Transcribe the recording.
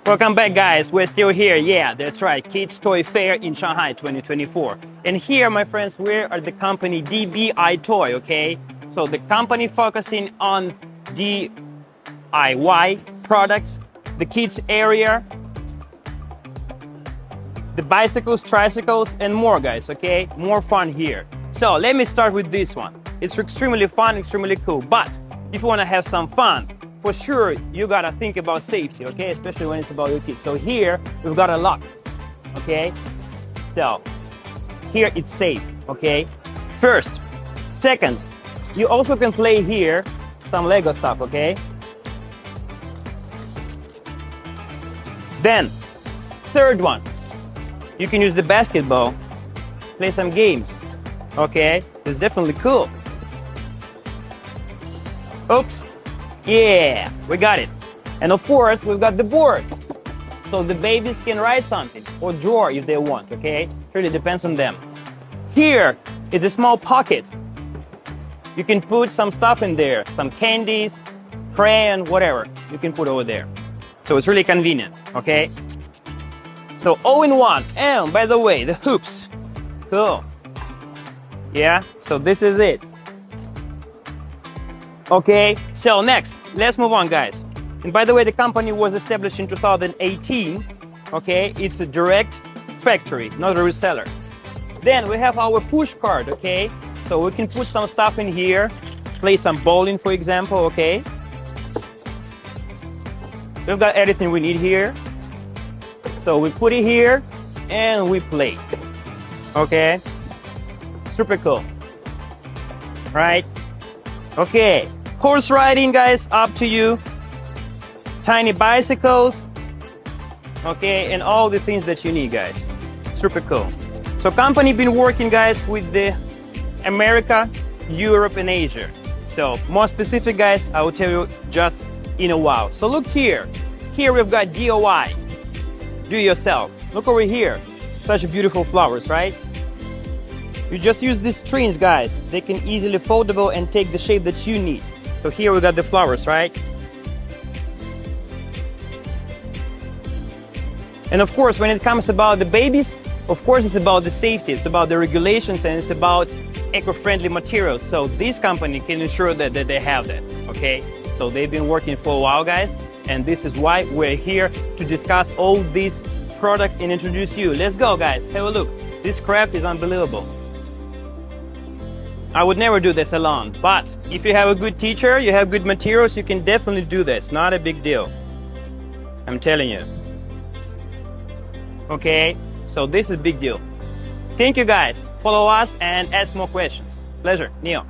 Welcome back, guys. We're still here. Yeah, that's right. Kids Toy Fair in Shanghai 2024. And here, my friends, we're at the company DBI Toy, okay? So the company focusing on DIY products, the kids area, the bicycles, tricycles, and more, guys, okay? More fun here. So let me start with this one. It's extremely fun, extremely cool. But if you want to have some fun, for sure, you gotta think about safety, okay? Especially when it's about your kids. So here, we've got a lock, okay? So here it's safe, okay? First. Second, you also can play here some Lego stuff, okay? Then, third one, you can use the basketball, play some games, okay? It's definitely cool. Oops. Yeah, we got it. And of course, we've got the board. So the babies can write something or draw if they want, okay? It really depends on them. Here is a small pocket. You can put some stuff in there, some candies, crayon, whatever. You can put over there. So it's really convenient, okay? So all-in-one. And by the way, the hoops. Cool. Yeah, so this is it. Okay, so next, let's move on, guys. And by the way, the company was established in 2018. Okay, it's a direct factory, not a reseller. Then we have our push cart, okay? So we can put some stuff in here, play some bowling, for example, okay? We've got everything we need here. So we put it here and we play. Okay, super cool, right? Okay, horse riding, guys, up to you. Tiny bicycles, okay, and all the things that you need, guys. Super cool. So company been working, guys, with the America, Europe, and Asia. So more specific, guys, I will tell you just in a while. So look here. Here we've got DIY, do yourself. Look over here. Such beautiful flowers, right? You just use these strings, guys. They can easily foldable and take the shape that you need. So here we got the flowers, right? And of course, when it comes about the babies, of course, it's about the safety, it's about the regulations, and it's about eco-friendly materials. So this company can ensure that they have that, okay? So they've been working for a while, guys, and this is why we're here to discuss all these products and introduce you. Let's go, guys. Have a look. This craft is unbelievable. I would never do this alone, but if you have a good teacher, you have good materials, you can definitely do this. Not a big deal. I'm telling you. Okay, so this is a big deal. Thank you, guys. Follow us and ask more questions. Pleasure. Neo.